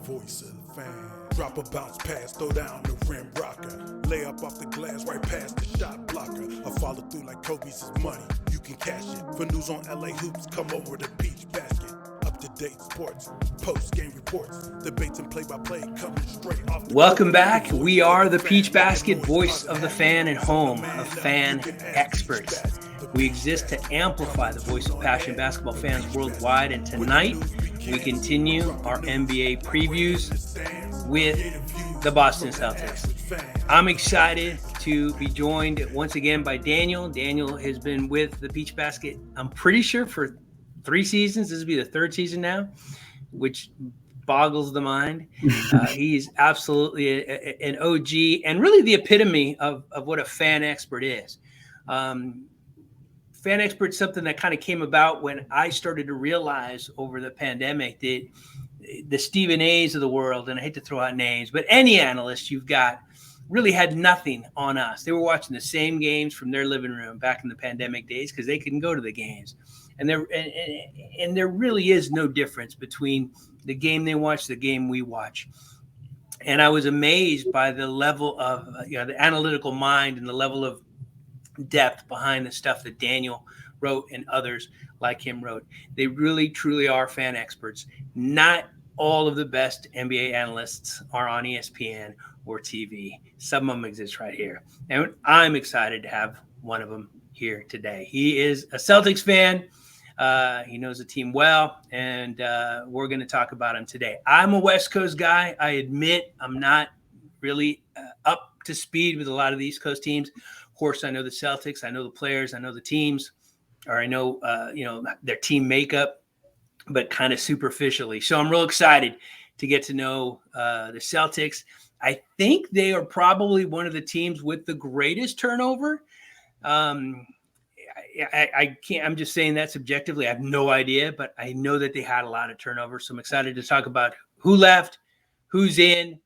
voice of the fan. Drop a bounce pass, throw down the rim rocker. Lay up off the glass, right past the shot blocker. I follow through like Kobe's is money. You can cash it. For news on LA hoops, come over to thePeachBasket. Up-to-date sports, post-game reports, debates and play-by-play coming straight off the Welcome back. We are thePeachBasket, voice of the fan and home of fan experts. We exist to amplify the voice of passionate basketball fans worldwide. And tonight, we continue our NBA previews with the Boston Celtics. I'm excited to be joined once again by Daniel. Daniel has been with thePeachBasket, I'm pretty sure, for 3 seasons. This will be the 3rd season now, which boggles the mind. He's absolutely an OG and really the epitome of what a fan expert is. Fan expert is something that kind of came about when I started to realize over the pandemic that the Stephen A's of the world, and I hate to throw out names, but any analyst you've got really had nothing on us. They were watching the same games from their living room back in the pandemic days because they couldn't go to the games. And there really is no difference between the game they watch, the game we watch. And I was amazed by the level of the analytical mind and the level of depth behind the stuff that Daniel wrote and others like him wrote. They really, truly are fan experts. Not all of the best NBA analysts are on ESPN or TV. Some of them exist right here. And I'm excited to have one of them here today. He is a Celtics fan. He knows the team well, and we're going to talk about him today. I'm a West Coast guy. I admit I'm not really up to speed with a lot of the East Coast teams. Of course, I know the Celtics. I know the players. I know the teams, or I know their team makeup, but kind of superficially. So I'm real excited to get to know the Celtics. I think they are probably one of the teams with the greatest turnover. I can't, I'm just saying that subjectively. I have no idea, but I know that they had a lot of turnover. So I'm excited to talk about who left, who's in,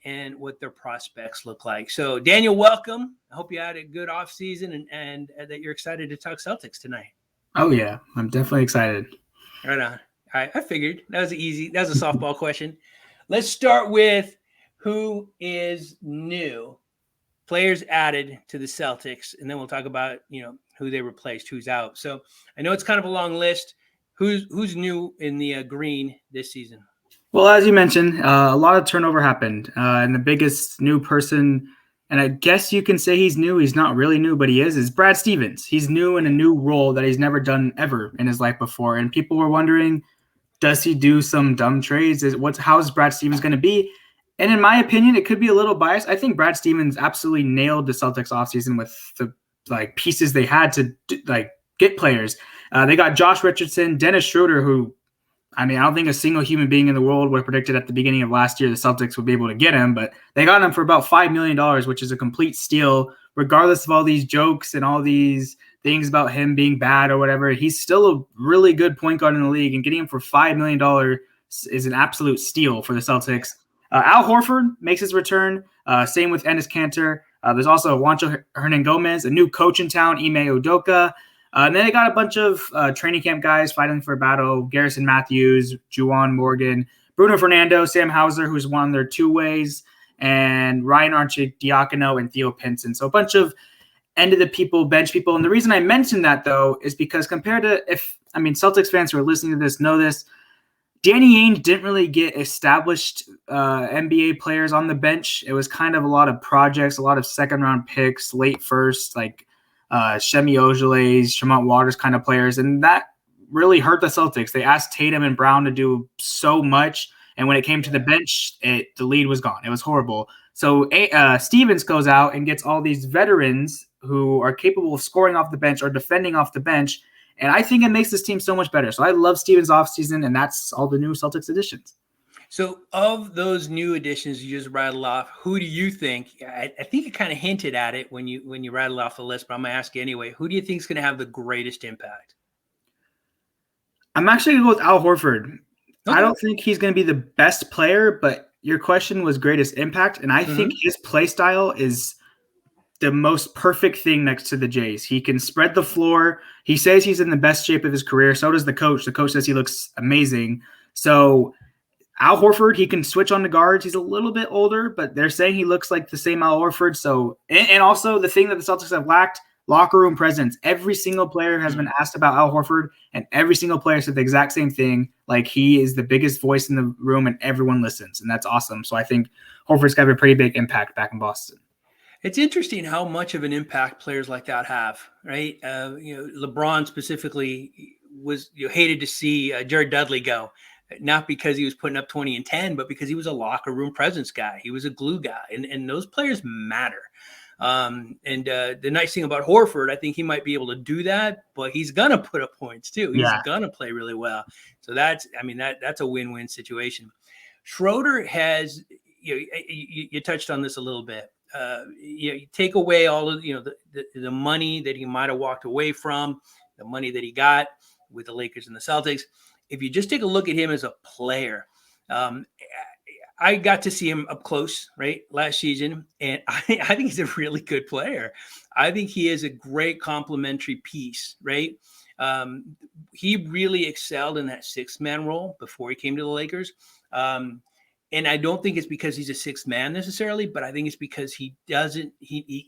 and what their prospects look like. So Daniel, welcome. I hope you had a good off season and that you're excited to talk Celtics tonight. Oh yeah, I'm definitely excited. Right on. All right, I figured that was a softball question. Let's start with who is new, players added to the Celtics, and then we'll talk about who they replaced, who's out. So I know it's kind of a long list. Who's new in the green this season? Well, as you mentioned, a lot of turnover happened, and the biggest new person, and I guess you can say he's new. He's not really new, but he is Brad Stevens. He's new in a new role that he's never done ever in his life before, and people were wondering, does he do some dumb trades? How's Brad Stevens going to be? And in my opinion, it could be a little biased. I think Brad Stevens absolutely nailed the Celtics offseason with the pieces they had to get players. They got Josh Richardson, Dennis Schroeder, who, I don't think a single human being in the world would have predicted at the beginning of last year the Celtics would be able to get him, but they got him for about $5 million, which is a complete steal, regardless of all these jokes and all these things about him being bad or whatever. He's still a really good point guard in the league, and getting him for $5 million is an absolute steal for the Celtics. Al Horford makes his return. Same with Enes Kanter. There's also Juancho Hernan-Gomez, a new coach in town, Ime Udoka. And then they got a bunch of training camp guys fighting for a battle. Garrison Matthews, Juwan Morgan, Bruno Fernando, Sam Hauser, who's won their two-ways, and Ryan Arcidiacono and Theo Pinson. So a bunch of end-of-the-people, bench people. And the reason I mentioned that, though, is because compared to Celtics fans who are listening to this know this, Danny Ainge didn't really get established NBA players on the bench. It was kind of a lot of projects, a lot of second-round picks, late first, like Shemi Ojeley's, Tremont Waters kind of players, and that really hurt the Celtics. They asked Tatum and Brown to do so much, and when it came to the bench, the lead was gone. It was horrible. So Stevens goes out and gets all these veterans who are capable of scoring off the bench or defending off the bench, and I think it makes this team so much better. So I love Stevens' offseason, and that's all the new Celtics additions. So of those new additions you just rattled off, who do you think – I think you kind of hinted at it when you rattled off the list, but I'm going to ask you anyway. Who do you think is going to have the greatest impact? I'm actually going to go with Al Horford. Okay. I don't think he's going to be the best player, but your question was greatest impact, and I think his play style is the most perfect thing next to the Jays. He can spread the floor. He says he's in the best shape of his career. So does the coach. The coach says he looks amazing. So Al Horford, he can switch on the guards. He's a little bit older, but they're saying he looks like the same Al Horford. So, and also the thing that the Celtics have lacked, locker room presence. Every single player has been asked about Al Horford, and every single player said the exact same thing. Like, he is the biggest voice in the room, and everyone listens, and that's awesome. So I think Horford's got a pretty big impact back in Boston. It's interesting how much of an impact players like that have, right? LeBron specifically was hated to see Jared Dudley go. Not because he was putting up 20 and 10, but because he was a locker room presence guy. He was a glue guy, and those players matter. The nice thing about Horford, I think he might be able to do that, but he's going to put up points too. He's going to play really well. So that's a win-win situation. Schroeder has, you touched on this a little bit. You take away all of, the money that he might've walked away from, the money that he got with the Lakers and the Celtics. If you just take a look at him as a player, I got to see him up close, right, last season, and I think he's a really good player. I think he is a great complementary piece, right? He really excelled in that sixth-man role before he came to the Lakers. And I don't think it's because he's a sixth man necessarily, but I think it's because he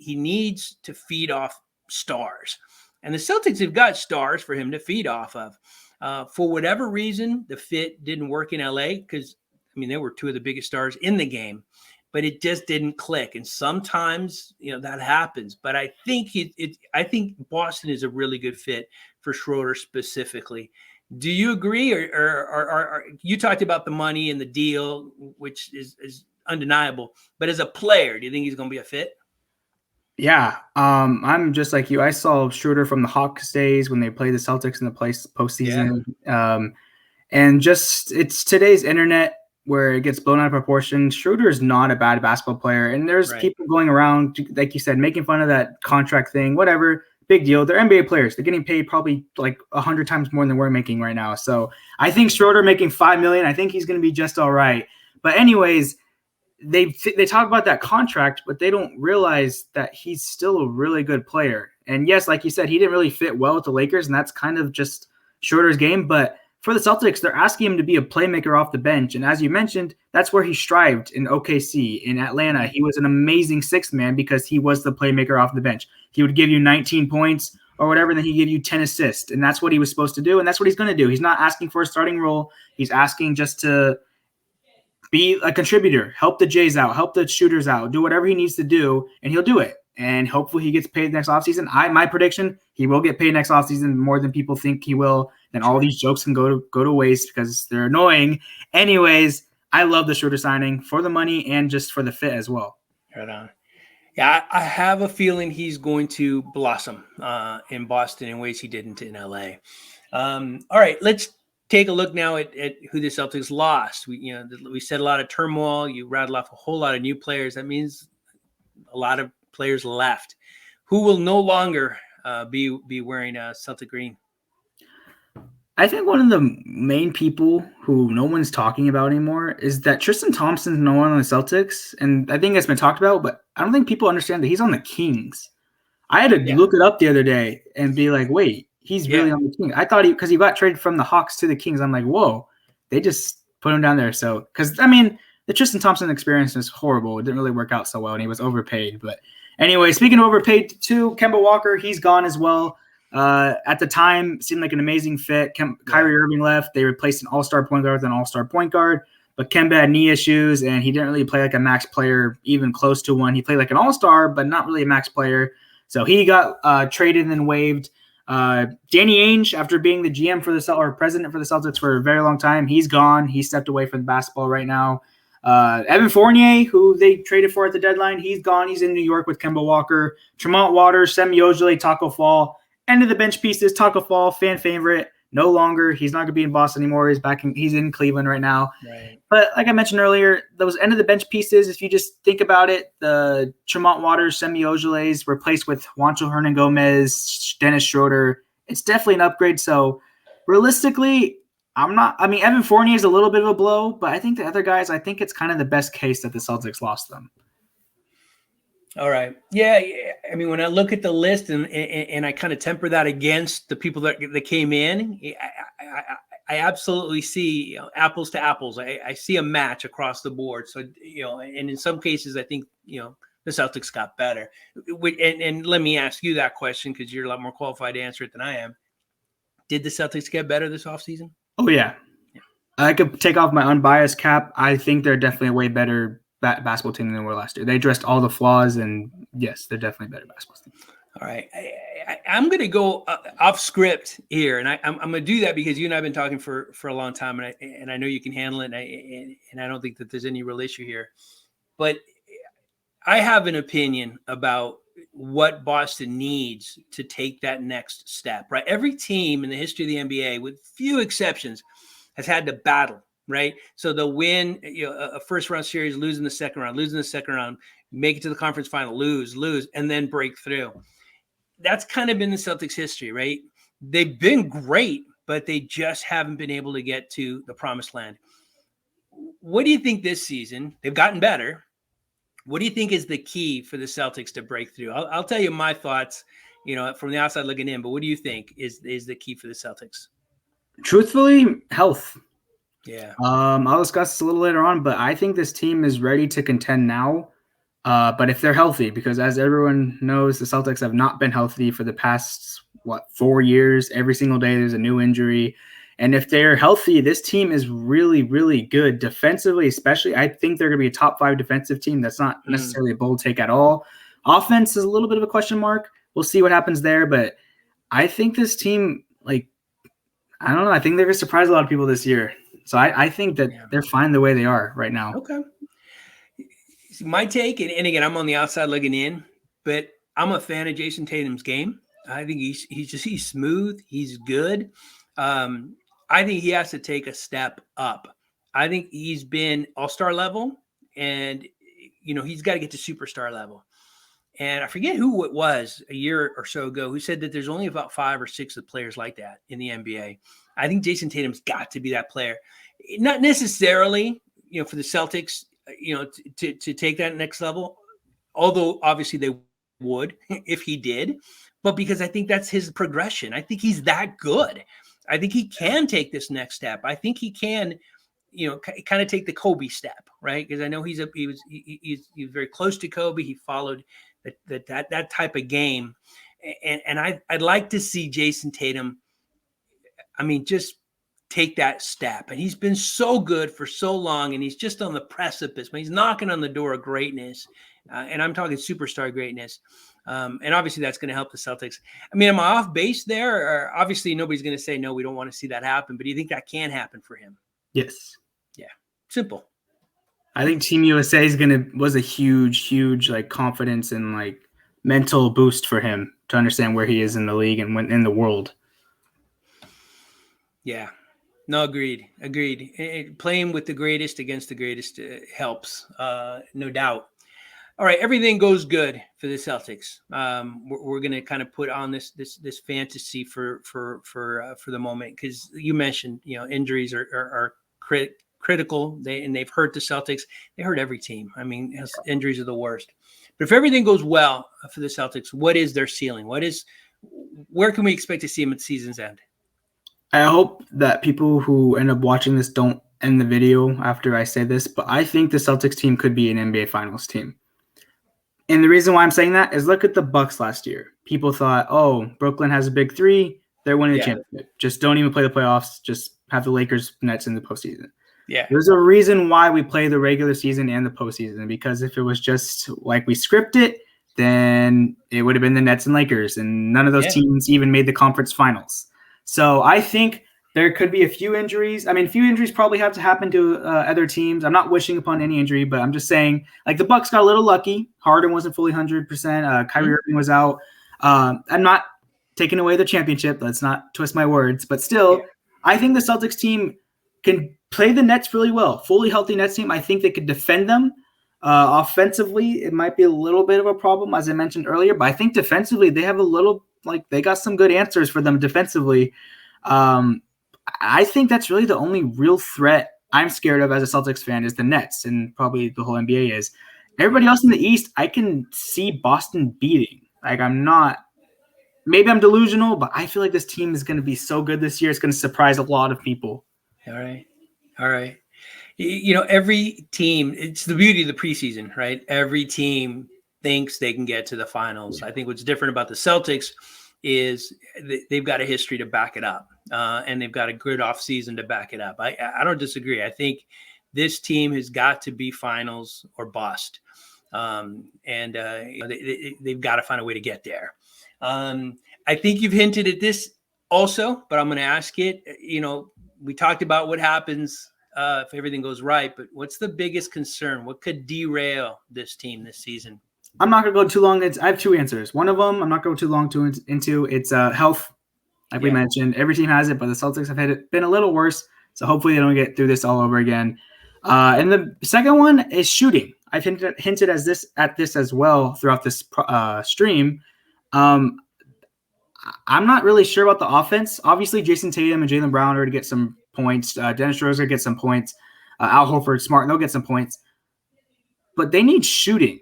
needs to feed off stars. And the Celtics have got stars for him to feed off of. For whatever reason, the fit didn't work in LA because, they were two of the biggest stars in the game, but it just didn't click. And sometimes, that happens. But I think I think Boston is a really good fit for Schroeder specifically. Do you agree, or you talked about the money and the deal, which is undeniable, but as a player, do you think he's going to be a fit? Yeah, I'm just like you. I saw Schroeder from the Hawks days when they played the Celtics in the postseason. Yeah. And just, it's today's internet where it gets blown out of proportion. Schroeder is not a bad basketball player. And there's people going around, like you said, making fun of that contract thing, whatever. Big deal. They're NBA players. They're getting paid probably like 100 times more than we're making right now. So I think Schroeder making $5 million, I think he's going to be just all right. But anyways, they talk about that contract, but they don't realize that he's still a really good player. And yes, like you said, he didn't really fit well with the Lakers, and that's kind of just Schroeder's game. But for the Celtics, they're asking him to be a playmaker off the bench. And as you mentioned, that's where he strived in OKC. In Atlanta, he was an amazing sixth man because he was the playmaker off the bench. He would give you 19 points or whatever, and then he'd give you 10 assists. And that's what he was supposed to do, and that's what he's going to do. He's not asking for a starting role. He's asking just to be a contributor, help the Jays out, help the shooters out, do whatever he needs to do, and he'll do it. And hopefully he gets paid next offseason. My prediction, he will get paid next offseason more than people think he will. Then all these jokes can go to waste because they're annoying. Anyways, I love the Schroeder signing for the money and just for the fit as well. Right on. Yeah, I have a feeling he's going to blossom in Boston in ways he didn't in LA. All right, let's take a look now at who the Celtics lost. We said a lot of turmoil. You rattled off a whole lot of new players. That means a lot of players left. Who will no longer be wearing Celtic green? I think one of the main people who no one's talking about anymore is that Tristan Thompson's no one on the Celtics. And I think it's been talked about, but I don't think people understand that he's on the Kings. I had to look it up the other day and be like, wait, he's really on the Kings. I thought because he got traded from the Hawks to the Kings. I'm like, whoa, they just put him down there. So, because, the Tristan Thompson experience was horrible. It didn't really work out so well, and he was overpaid. But anyway, speaking of overpaid too, Kemba Walker, he's gone as well. At the time, seemed like an amazing fit. Kyrie Irving left. They replaced an all-star point guard with an all-star point guard. But Kemba had knee issues, and he didn't really play like a max player, even close to one. He played like an all-star, but not really a max player. So he got traded and waived. Danny Ainge, after being the GM for or president for the Celtics for a very long time, he's gone. He stepped away from basketball right now. Evan Fournier, who they traded for at the deadline, he's gone. He's in New York with Kemba Walker. Tremont Waters, Semi Ojeleye, Taco Fall. End of the bench pieces, Taco Fall, fan favorite. No longer. He's not going to be in Boston anymore. He's in Cleveland right now. Right. But like I mentioned earlier, those end of the bench pieces, if you just think about it, the Tremont Waters, Semi Ojele's replaced with Juancho Hernan-Gomez, Dennis Schroeder. It's definitely an upgrade. So realistically, Evan Fournier is a little bit of a blow, but I think the other guys, I think it's kind of the best case that the Celtics lost them. All right. Yeah. I mean, when I look at the list and I kind of temper that against the people that came in, I absolutely see apples to apples. I see a match across the board. So, and in some cases, I think, the Celtics got better. And let me ask you that question, because you're a lot more qualified to answer it than I am. Did the Celtics get better this offseason? Oh, yeah. I could take off my unbiased cap. I think they're definitely a way better basketball team than they were last year. They addressed all the flaws, and yes, they're definitely a better basketball team. All right. I'm going to go off script here, and I'm going to do that because you and I have been talking for a long time, and I know you can handle it, and I don't think that there's any real issue here. But I have an opinion about what Boston needs to take that next step, right? Every team in the history of the NBA, with few exceptions, has had to battle, right? So they'll win a first-round series, lose in the second round, make it to the conference final, lose, and then break through. That's kind of been the Celtics' history, right? They've been great, but they just haven't been able to get to the promised land. What do you think this season? They've gotten better. What do you think is the key for the Celtics to break through? I'll tell you my thoughts, from the outside looking in, but what do you think is the key for the Celtics? Truthfully, health. Yeah. I'll discuss this a little later on, but I think this team is ready to contend now. But if they're healthy, because as everyone knows, the Celtics have not been healthy for the past, 4 years. Every single day there's a new injury. And if they're healthy, this team is really, really good defensively, especially. I think they're going to be a top 5 defensive team. That's not necessarily a bold take at all. Offense is a little bit of a question mark. We'll see what happens there. But I think this team, I don't know. I think they're going to surprise a lot of people this year. So I think that they're fine the way they are right now. Okay. My take, and again, I'm on the outside looking in, but I'm a fan of Jason Tatum's game. I think he's smooth. He's good. I think he has to take a step up. I think he's been all-star level, and, he's got to get to superstar level. And I forget who it was a year or so ago who said that there's only about 5 or 6 of players like that in the NBA. I think Jason Tatum's got to be that player. Not necessarily, for the Celtics, to take that next level, although obviously they would if he did, but because I think that's his progression. I think he's that good. I think he can take this next step. I think he can, kind of take the Kobe step, right? Because I know he's very close to Kobe. He followed that type of game, and I'd like to see Jason Tatum. I mean, just take that step. And he's been so good for so long, and he's just on the precipice. He's knocking on the door of greatness, and I'm talking superstar greatness. And obviously that's going to help the Celtics. I mean, am I off base there? Or obviously nobody's going to say, no, we don't want to see that happen. But do you think that can happen for him? Yes. Yeah. Simple. I think Team USA was a huge confidence and mental boost for him to understand where he is in the league and in the world. Yeah. No, agreed. Playing with the greatest against the greatest helps, no doubt. All right, everything goes good for the Celtics. We're going to kind of put on this fantasy for the moment, because you mentioned injuries are critical. They've hurt the Celtics. They hurt every team. I mean, injuries are the worst. But if everything goes well for the Celtics, what is their ceiling? Where can we expect to see them at season's end? I hope that people who end up watching this don't end the video after I say this, but I think the Celtics team could be an NBA Finals team. And the reason why I'm saying that is look at the Bucks last year. People thought, oh, Brooklyn has a big 3. They're winning the championship. Just don't even play the playoffs. Just have the Lakers Nets in the postseason. Yeah. There's a reason why we play the regular season and the postseason, because if it was just like we script it, then it would have been the Nets and Lakers, and none of those teams even made the conference finals. So I think there could be a few injuries. I mean, a few injuries probably have to happen to other teams. I'm not wishing upon any injury, but I'm just saying, the Bucks got a little lucky. Harden wasn't fully 100%. Kyrie Irving was out. I'm not taking away the championship. Let's not twist my words. But still, I think the Celtics team can play the Nets really well. Fully healthy Nets team. I think they could defend them. Offensively, it might be a little bit of a problem, as I mentioned earlier. But I think defensively, they have a little they got some good answers for them defensively. I think that's really the only real threat I'm scared of as a Celtics fan is the Nets, and probably the whole NBA is. Everybody else in the East, I can see Boston beating. Like, maybe I'm delusional, but I feel like this team is going to be so good this year. It's going to surprise a lot of people. All right. Every team, it's the beauty of the preseason, right? Every team thinks they can get to the finals. I think what's different about the Celtics is they've got a history to back it up, and they've got a good offseason to back it up. I don't disagree. I think this team has got to be finals or bust, they've got to find a way to get there. I think you've hinted at this also, but I'm going to ask it. We talked about what happens if everything goes right, but what's the biggest concern? What could derail this team this season? I'm not going to go too long. I have two answers. One of them, I'm not going too long into. It's health. Like we mentioned, every team has it, but the Celtics have been a little worse. So hopefully they don't get through this all over again. And the second one is shooting. I've hinted at this as well throughout this stream. I'm not really sure about the offense. Obviously, Jason Tatum and Jaylen Brown are to get some points. Dennis Schroeder get some points. Al Horford, Smart, they'll get some points. But they need shooting.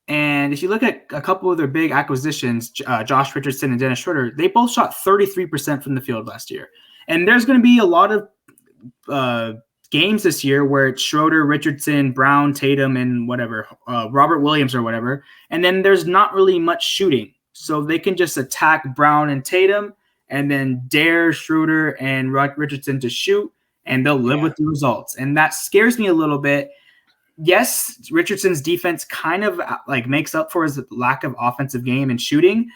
And if you look at a couple of their big acquisitions, Josh Richardson and Dennis Schroeder, they both shot 33% from the field last year. And there's going to be a lot of games this year where it's Schroeder, Richardson, Brown, Tatum, and whatever, Robert Williams or whatever. And then there's not really much shooting. So they can just attack Brown and Tatum and then dare Schroeder and Richardson to shoot, and they'll live with the results. And that scares me a little bit. Yes, Richardson's defense kind of like makes up for his lack of offensive game and shooting,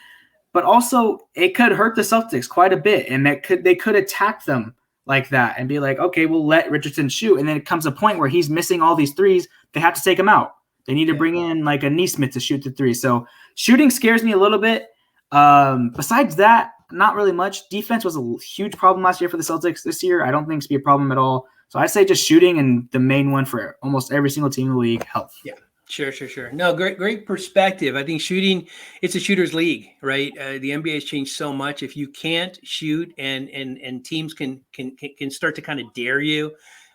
but also it could hurt the Celtics quite a bit, and they could attack them like that and be like, okay, we'll let Richardson shoot, and then it comes a point where he's missing all these threes. They have to take him out. They need to bring in like a Neesmith to shoot the three. So shooting scares me a little bit. Besides that, not really much. Defense was a huge problem last year for the Celtics. This year, I don't think it's be a problem at all. So I'd say just shooting, and the main one for almost every single team in the league, health. Yeah, sure. No, great perspective. I think shooting, it's a shooter's league, right? The NBA has changed so much. If you can't shoot and teams can start to kind of dare you,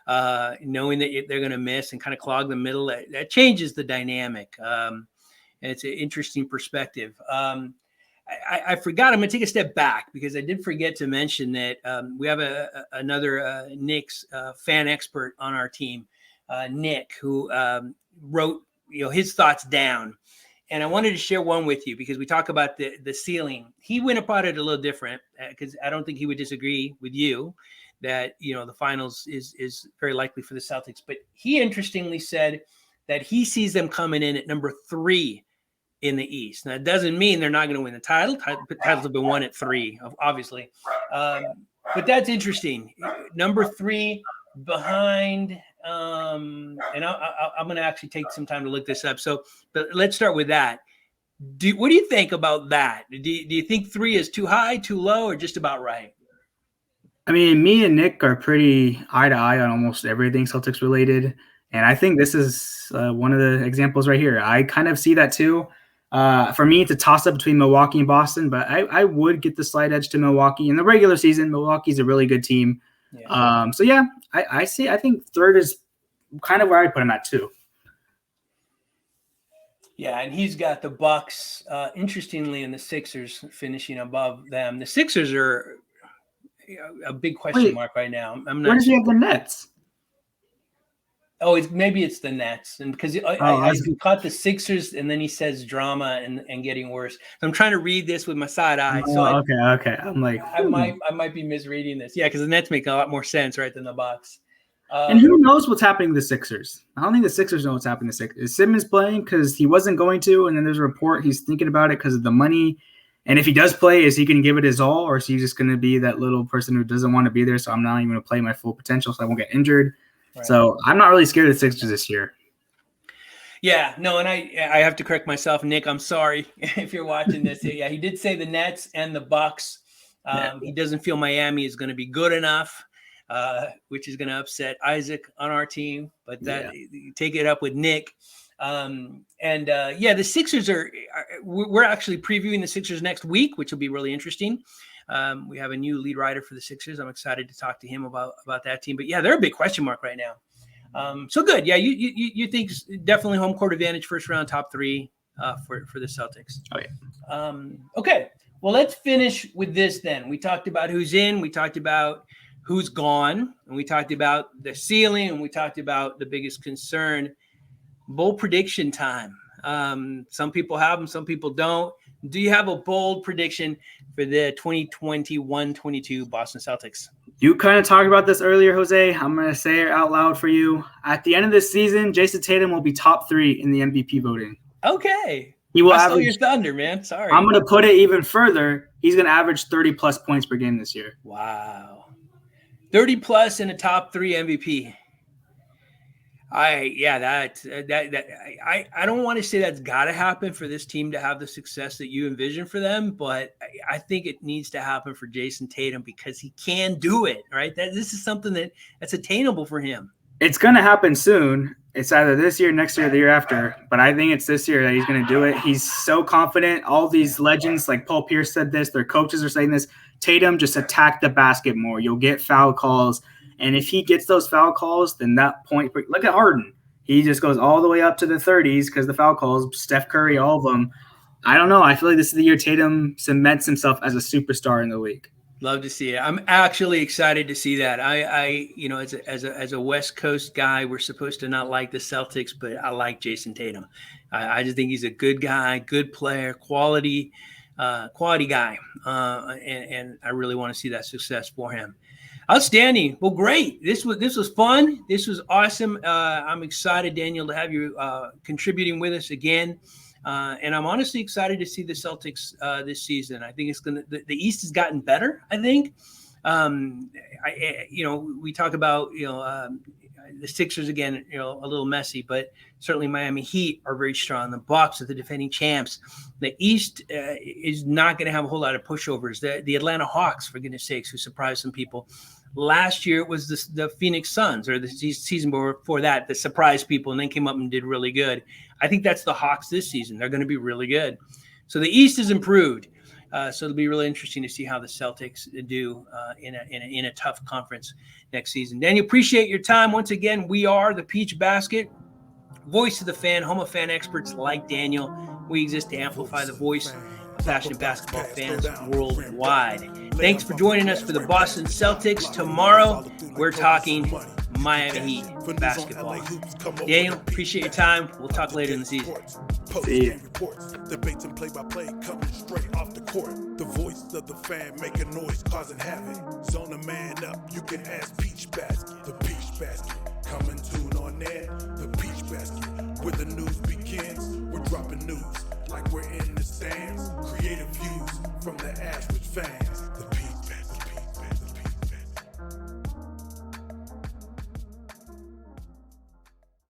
knowing that they're going to miss and kind of clog the middle, that changes the dynamic. And it's an interesting perspective. I forgot. I'm going to take a step back because I did forget to mention that we have another Knicks fan expert on our team, Nick, who wrote his thoughts down, and I wanted to share one with you because we talk about the ceiling. He went about it a little different because I don't think he would disagree with you that the finals is very likely for the Celtics, but he interestingly said that he sees them coming in at number 3 in the East. Now, it doesn't mean they're not going to win the title. Titles have been won at 3, obviously. But that's interesting. Number 3 behind, and I'm going to actually take some time to look this up. But let's start with that. What do you think about that? Do you think 3 is too high, too low, or just about right? I mean, me and Nick are pretty eye to eye on almost everything Celtics related. And I think this is one of the examples right here. I kind of see that too. For me, it's a toss-up between Milwaukee and Boston, but I would get the slight edge to Milwaukee. In the regular season, Milwaukee's a really good team. Yeah. I think 3rd is kind of where I put him at too. Yeah, and he's got the Bucks, interestingly, and the Sixers finishing above them. The Sixers are a big question mark right now. I'm not. Where does he have the Nets? Oh, maybe it's the Nets, and because I caught the Sixers, and then he says drama and getting worse. So I'm trying to read this with my side eye. Okay. I'm like, I might be misreading this. Yeah, because the Nets make a lot more sense, right, than the Bucks. And who knows what's happening to the Sixers? I don't think the Sixers know what's happening to the Sixers. Is Simmons playing because he wasn't going to, and then there's a report he's thinking about it because of the money. And if he does play, is he going to give it his all, or is he just going to be that little person who doesn't want to be there? So I'm not even going to play my full potential, so I won't get injured. Right. So I'm not really scared of the Sixers this year. Yeah, no, and I have to correct myself, Nick. I'm sorry if you're watching this. Yeah, he did say the Nets and the Bucks. He doesn't feel Miami is going to be good enough, which is going to upset Isaac on our team. But take it up with Nick. The Sixers we're actually previewing the Sixers next week, which will be really interesting. We have a new lead writer for the Sixers. I'm excited to talk to him about that team. But yeah, they're a big question mark right now. So good. Yeah, you think definitely home court advantage, first round, top 3 for the Celtics. Oh, yeah. Okay. Well, let's finish with this then. We talked about who's in, we talked about who's gone, and we talked about the ceiling, and we talked about the biggest concern. Bold prediction time. Some people have them, some people don't. Do you have a bold prediction for the 2021-22 Boston Celtics? You kind of talked about this earlier, Jose. I'm going to say it out loud for you. At the end of this season, Jason Tatum will be top 3 in the MVP voting. Okay. He will I stole average your thunder, man. Sorry. I'm going to put it even further. He's going to average 30-plus points per game this year. Wow. 30-plus in a top 3 MVP. I don't want to say that's got to happen for this team to have the success that you envision for them, but I think it needs to happen for Jason Tatum because he can do it, right? This is something that's attainable for him. It's going to happen soon. It's either this year, next year, or the year after, but I think it's this year that he's going to do it. He's so confident. All these legends, like Paul Pierce said this, their coaches are saying this. Tatum, just attack the basket more. You'll get foul calls. And if he gets those foul calls, then that point – look at Harden. He just goes all the way up to the 30s because the foul calls, Steph Curry, all of them. I don't know. I feel like this is the year Tatum cements himself as a superstar in the league. Love to see it. I'm actually excited to see that. I as a West Coast guy, we're supposed to not like the Celtics, but I like Jason Tatum. I just think he's a good guy, good player, quality guy. And I really want to see that success for him. Outstanding. Well, great. This was fun. This was awesome. I'm excited, Daniel, to have you contributing with us again. And I'm honestly excited to see the Celtics this season. I think the East has gotten better. I think, we talk about, the Sixers again, a little messy, but certainly Miami Heat are very strong. The Bucks are the defending champs. The East is not going to have a whole lot of pushovers. The Atlanta Hawks, for goodness sakes, who surprised some people. Last year it was the Phoenix Suns, or the season before that, that surprised people and then came up and did really good. I think that's the Hawks this season. They're going to be really good. So the East has improved. So it'll be really interesting to see how the Celtics do in a tough conference next season. Daniel, appreciate your time. Once again, we are the Peach Basket, voice of the fan, home of fan experts like Daniel. We exist to amplify the voice of passionate basketball fans worldwide. Thanks for joining us for the Boston Celtics. Tomorrow, we're talking Miami Heat basketball. Daniel, appreciate your time. We'll talk later in the season. See ya. Debates and play-by-play coming straight off the court. The voice of the fan making noise, causing havoc. Zone a man up, you can ask Peach Basket. The Peach Basket, coming soon on air. The Peach Basket, where the news begins. We're dropping news like we're in the stands. Creative views from the average fan.